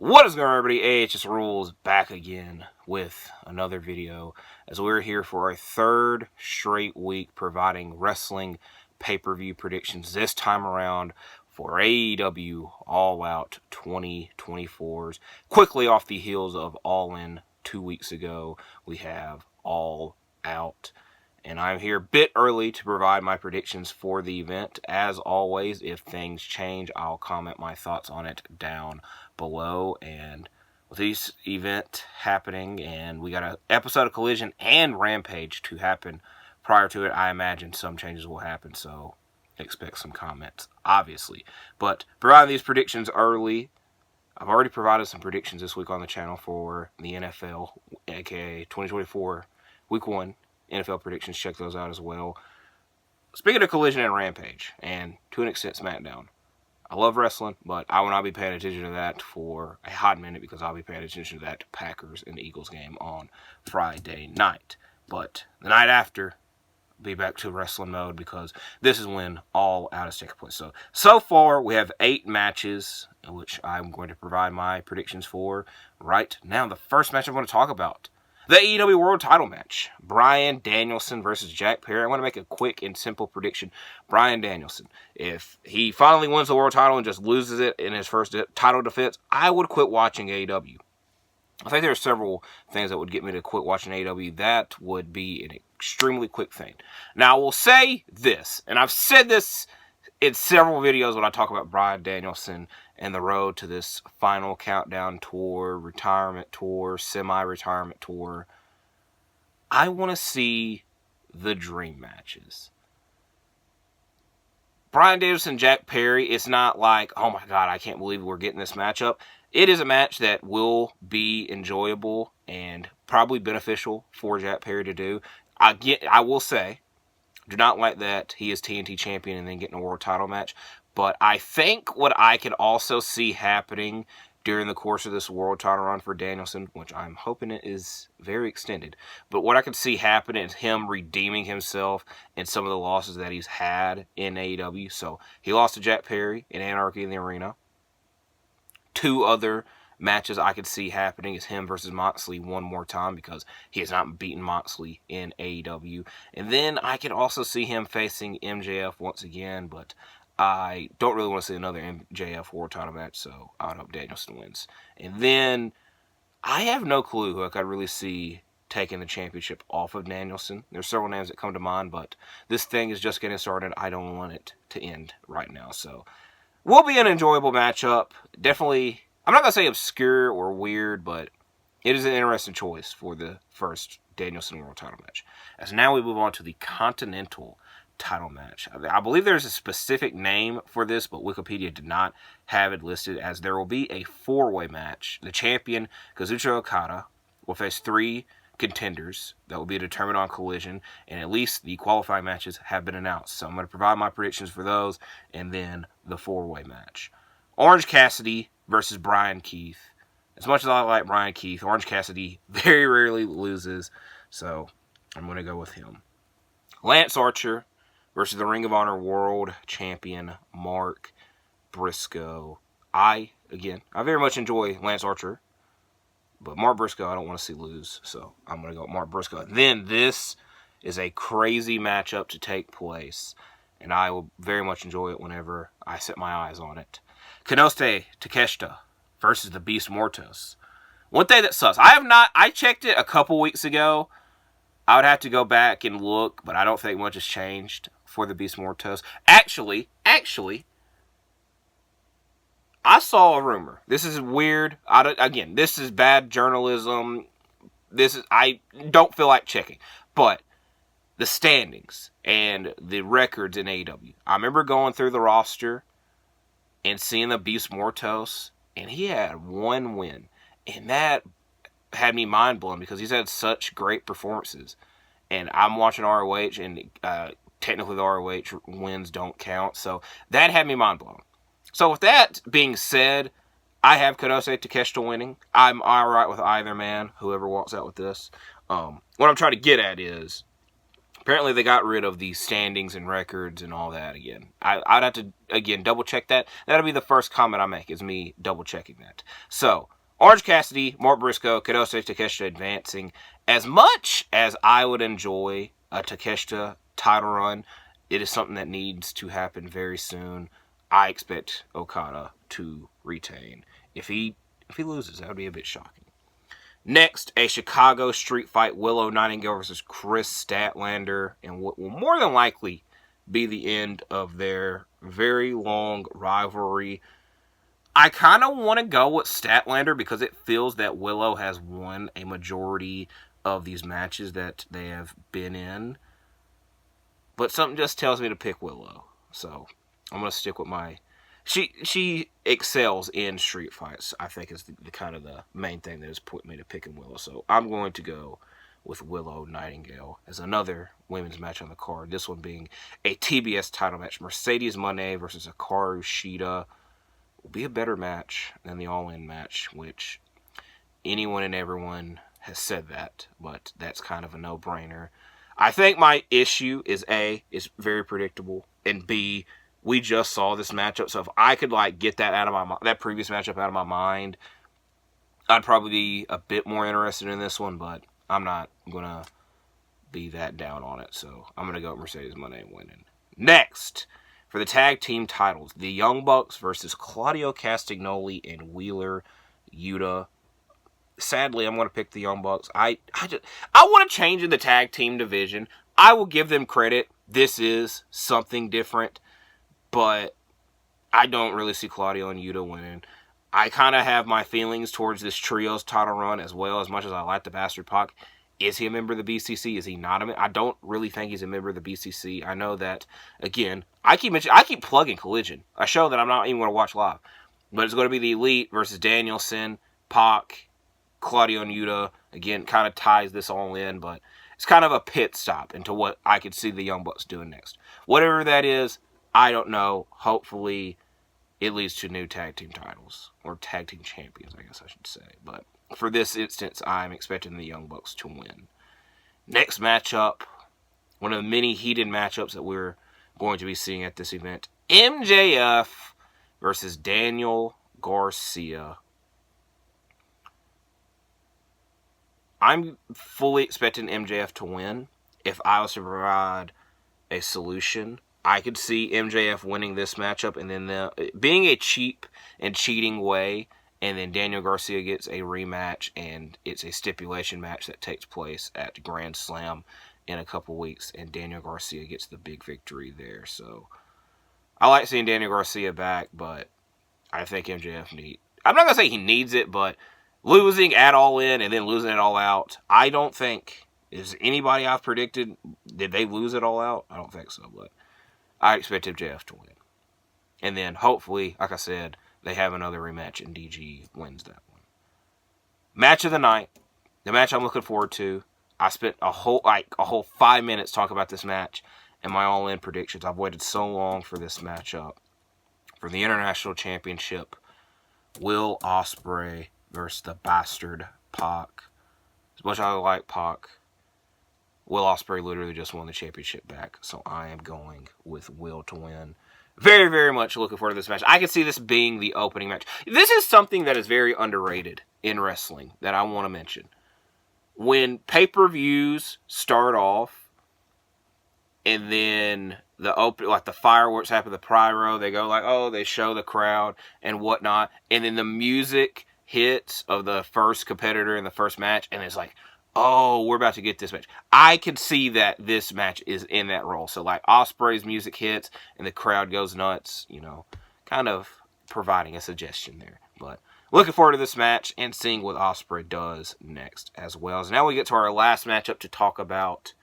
What is going on, everybody? AHS Rules back again with another video as we're here for our third straight week providing wrestling pay-per-view predictions, this time around for AEW All Out 2024's. Quickly off the heels of All In 2 weeks ago, we have All Out. And I'm here a bit early to provide my predictions for the event. As always, if things change, I'll comment my thoughts on it down below. And with this event happening, and we got an episode of Collision and Rampage to happen prior to it, I imagine some changes will happen, so expect some comments, obviously. But providing these predictions early, I've already provided some predictions this week on the channel for the NFL, aka 2024 Week 1 NFL predictions. Check those out as well. Speaking of Collision and Rampage, and to an extent SmackDown, I love wrestling, but I will not be paying attention to that for a hot minute because I'll be paying attention to that Packers and Eagles game on Friday night. But the night after, I'll be back to wrestling mode because this is when All Out is taking place. So far, we have 8 matches, which I'm going to provide my predictions for right now. The first match I'm going to talk about, the AEW World Title match. Bryan Danielson versus Jack Perry. I want to make a quick and simple prediction. Bryan Danielson, if he finally wins the World Title and just loses it in his first title defense, I would quit watching AEW. I think there are several things that would get me to quit watching AEW. That would be an extremely quick thing. Now, I will say this, and I've said this in several videos when I talk about Bryan Danielson and the road to this final countdown tour, retirement tour, semi-retirement tour. I want to see the dream matches. Bryan Danielson, Jack Perry, it's not like, oh my God, I can't believe we're getting this matchup. It is a match that will be enjoyable and probably beneficial for Jack Perry to do. I will say, do not like that he is TNT champion and then getting a world title match. But I think what I could also see happening during the course of this world title run for Danielson, which I'm hoping it is very extended, but what I could see happening is him redeeming himself in some of the losses that he's had in AEW. So he lost to Jack Perry in Anarchy in the Arena. 2 other matches I could see happening is him versus Moxley one more time because he has not beaten Moxley in AEW. And then I could also see him facing MJF once again, but I don't really want to see another MJF World Title match, so I would hope Danielson wins. And then I have no clue who I could really see taking the championship off of Danielson. There's several names that come to mind, but this thing is just getting started. I don't want it to end right now, so will be an enjoyable matchup. Definitely, I'm not going to say obscure or weird, but it is an interesting choice for the first Danielson World Title match. As now we move on to the Continental title match. I believe there's a specific name for this, but Wikipedia did not have it listed, as there will be a 4-way match. The champion, Kazuchika Okada, will face 3 contenders that will be determined on Collision, and at least the qualifying matches have been announced. So I'm going to provide my predictions for those, and then the 4-way match. Orange Cassidy versus Brian Keith. As much as I like Brian Keith, Orange Cassidy very rarely loses, so I'm going to go with him. Lance Archer versus the Ring of Honor World Champion Mark Briscoe. I very much enjoy Lance Archer, but Mark Briscoe I don't want to see lose, so I'm going to go with Mark Briscoe. Then this is a crazy matchup to take place, and I will very much enjoy it whenever I set my eyes on it. Konosuke Takeshita versus the Beast Mortos. One thing that sucks, I checked it a couple weeks ago. I would have to go back and look, but I don't think much has changed for the Beast Mortos. Actually, I saw a rumor. This is weird. Again, this is bad journalism. I don't feel like checking. But the standings and the records in AEW. I remember going through the roster and seeing the Beast Mortos, and he had 1 win. And that had me mind blown because he's had such great performances. And I'm watching ROH, and technically the ROH wins don't count. So that had me mind blown. So with that being said, I have Konosuke Takeshita winning. I'm alright with either man, whoever walks out with this. What I'm trying to get at is, Apparently they got rid of the standings and records and all that again. I'd have to, again, double check that. That'll be the first comment I make, is me double checking that. So, Orange Cassidy, Mark Briscoe, Kadoshi Takeshita advancing. As much as I would enjoy a Takeshita title run, it is something that needs to happen very soon. I expect Okada to retain. If he loses, that would be a bit shocking. Next, a Chicago street fight, Willow Nightingale versus Chris Statlander, and what will more than likely be the end of their very long rivalry. I kind of want to go with Statlander because it feels that Willow has won a majority of these matches that they have been in. But something just tells me to pick Willow. So, I'm going to stick with my... She excels in street fights, I think, is the kind of the main thing that has put me to picking Willow. So I'm going to go with Willow Nightingale as another women's match on the card. This one being a TBS title match. Mercedes Moné versus Hikaru Shida will be a better match than the All-In match, which anyone and everyone has said that, but that's kind of a no-brainer. I think my issue is A, it's very predictable, and B, we just saw this matchup, so if I could get that out of my that previous matchup out of my mind, I'd probably be a bit more interested in this one, but I'm not gonna be that down on it, so I'm gonna go with Mercedes Moné winning. Next, for the tag team titles, the Young Bucks versus Claudio Castagnoli and Wheeler Yuta. Sadly, I'm gonna pick the Young Bucks. I want to change in the tag team division. I will give them credit. This is something different. But I don't really see Claudio and Yuta winning. I kind of have my feelings towards this trios title run as well, as much as I like the Bastard Pac. Is he a member of the BCC? Is he not a member? I don't really think he's a member of the BCC. I know that, again, I keep plugging Collision, a show that I'm not even going to watch live. But it's going to be the Elite versus Danielson, Pac, Claudio and Yuta. Again, kind of ties this all in, but it's kind of a pit stop into what I could see the Young Bucks doing next. Whatever that is, I don't know. Hopefully, it leads to new tag team titles. Or tag team champions, I guess I should say. But for this instance, I'm expecting the Young Bucks to win. Next matchup, one of the many heated matchups that we're going to be seeing at this event. MJF versus Daniel Garcia. I'm fully expecting MJF to win. If I was to provide a solution, I could see MJF winning this matchup and then being a cheap and cheating way, and then Daniel Garcia gets a rematch, and it's a stipulation match that takes place at Grand Slam in a couple weeks, and Daniel Garcia gets the big victory there. So I like seeing Daniel Garcia back, but I think MJF I'm not going to say he needs it, but losing at All In and then losing it All Out, I don't think, is anybody I've predicted, did they lose it All Out? I don't think so, but I expect MJF to win. And then, hopefully, like I said, they have another rematch and DG wins that one. Match of the night. The match I'm looking forward to. I spent a whole 5 minutes talking about this match and my all-in predictions. I've waited so long for this matchup. For the International Championship, Will Ospreay versus the Bastard Pac. As much as I like Pac, Will Ospreay literally just won the championship back, so I am going with Will to win. Very, very much looking forward to this match. I can see this being the opening match. This is something that is very underrated in wrestling that I want to mention. When pay-per-views start off, and then the fireworks happen, the pyro, they go they show the crowd and whatnot, and then the music hits of the first competitor in the first match, and it's like, oh, we're about to get this match. I could see that this match is in that role. So, Ospreay's music hits and the crowd goes nuts, kind of providing a suggestion there. But looking forward to this match and seeing what Ospreay does next as well. So now we get to our last matchup to talk about.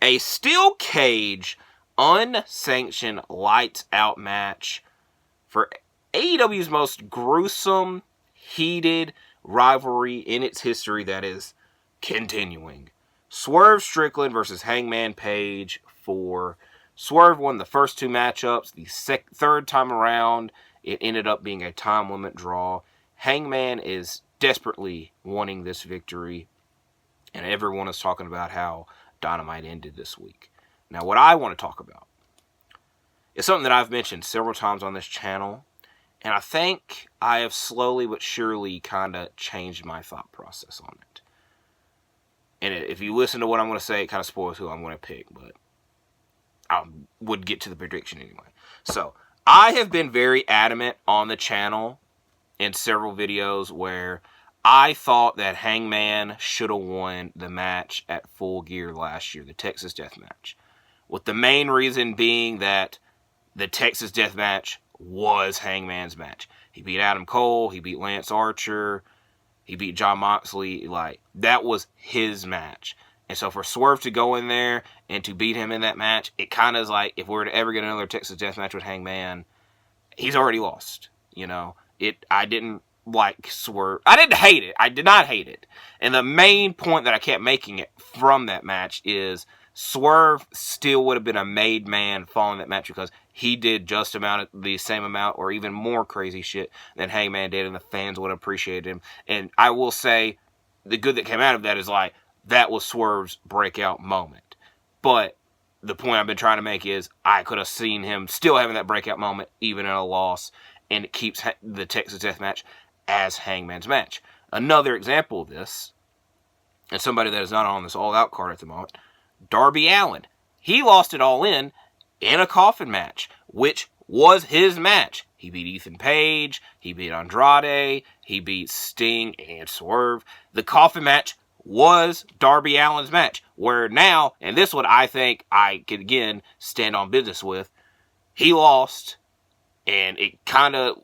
A steel cage, unsanctioned, lights out match for AEW's most gruesome, heated rivalry in its history that is continuing. Swerve Strickland versus Hangman Page for Swerve won the first two matchups. The third time around, it ended up being a time limit draw. Hangman is desperately wanting this victory, and everyone is talking about how Dynamite ended this week. Now, what I want to talk about is something that I've mentioned several times on this channel, and I think I have slowly but surely kind of changed my thought process on it. And if you listen to what I'm going to say, it kind of spoils who I'm going to pick, but I would get to the prediction anyway. So, I have been very adamant on the channel in several videos where I thought that Hangman should have won the match at Full Gear last year, the Texas Death Match. With the main reason being that the Texas Death Match was Hangman's match. He beat Adam Cole, he beat Lance Archer, he beat Jon Moxley. Like, that was his match. And so for Swerve to go in there and to beat him in that match, it kind of is like, if we were to ever get another Texas Death Match with Hangman, he's already lost. You know, I didn't like Swerve. I didn't hate it. I did not hate it. And the main point that I kept making it from that match is Swerve still would have been a made man following that match because he did just the same amount or even more crazy shit than Hangman did, and the fans would have appreciated him. And I will say, the good that came out of that is like, that was Swerve's breakout moment. But the point I've been trying to make is I could have seen him still having that breakout moment even in a loss, and it keeps the Texas Death Match as Hangman's match. Another example of this, and somebody that is not on this All Out card at the moment, Darby Allin. He lost it all in a coffin match, which was his match. He beat Ethan Page, he beat Andrade, he beat Sting and Swerve. The coffin match was Darby Allin's match, where now, and this one I think I could again stand on business with, he lost, and it kind of,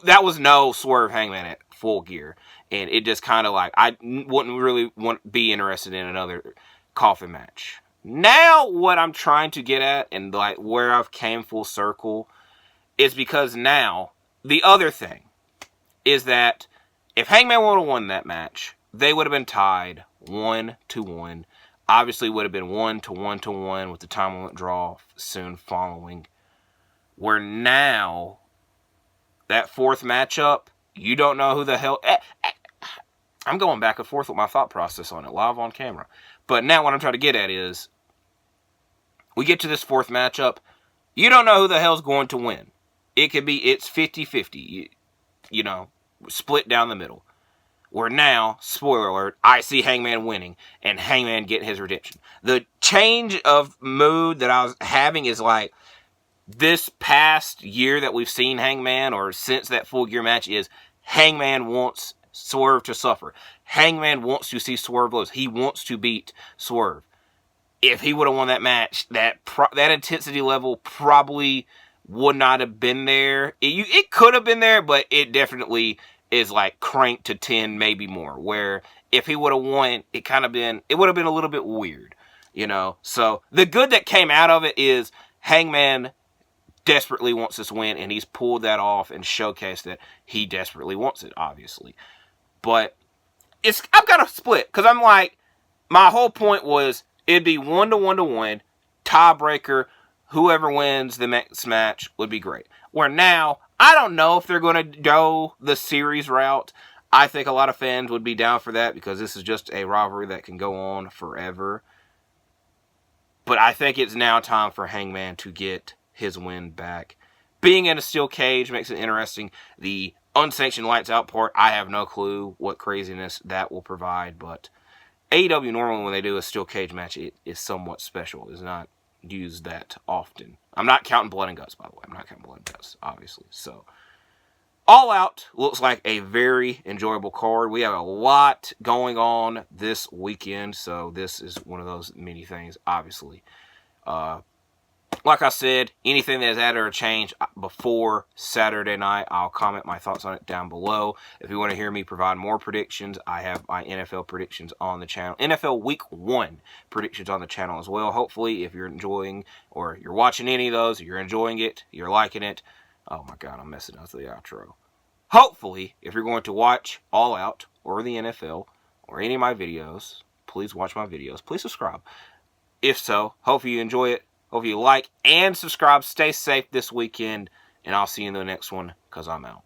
that was no Swerve Hangman at Full Gear, and it just kind of like, I wouldn't really be interested in another coffin match. Now, what I'm trying to get at, and like where I've came full circle, is because now, the other thing is that if Hangman would have won that match, they would have been tied 1-1. Obviously, would have been 1-1 with the time limit draw soon following. Where now, that fourth matchup, you don't know who the hell. I'm going back and forth with my thought process on it, live on camera. But now what I'm trying to get at is, we get to this fourth matchup, you don't know who the hell's going to win. It could be, it's 50-50, you know, split down the middle. Where now, spoiler alert, I see Hangman winning, and Hangman getting his redemption. The change of mood that I was having is like, this past year that we've seen Hangman, or since that Full Gear match, is Hangman wants Swerve to suffer. Hangman wants to see Swerve lose. He wants to beat Swerve. If he would have won that match, that intensity level probably would not have been there. It could have been there, but it definitely is like cranked to 10, maybe more. Where if he would have won, it would have been a little bit weird, you know. So the good that came out of it is Hangman desperately wants this win, and he's pulled that off and showcased that he desperately wants it, obviously. But I've got a split, because I'm like, my whole point was it'd be 1-1, tiebreaker, whoever wins the next match would be great. Where now, I don't know if they're going to go the series route. I think a lot of fans would be down for that, because this is just a rivalry that can go on forever. But I think it's now time for Hangman to get his win back. Being in a steel cage makes it interesting. The unsanctioned lights out part, I have no clue what craziness that will provide, but AEW normally when they do a steel cage match, it is somewhat special. It is not used that often. I'm not counting Blood and Guts, by the way. I'm not counting Blood and Guts, obviously. So, All Out looks like a very enjoyable card. We have a lot going on this weekend, so this is one of those many things, obviously. Like I said, anything that is added or changed before Saturday night, I'll comment my thoughts on it down below. If you want to hear me provide more predictions, I have my NFL predictions on the channel. NFL Week 1 predictions on the channel as well. Hopefully, if you're enjoying or you're watching any of those, you're enjoying it, you're liking it. Oh my God, I'm messing up the outro. Hopefully, if you're going to watch All Out or the NFL or any of my videos, please watch my videos. Please subscribe. If so, hopefully you enjoy it. Hope you like and subscribe. Stay safe this weekend, and I'll see you in the next one, because I'm out.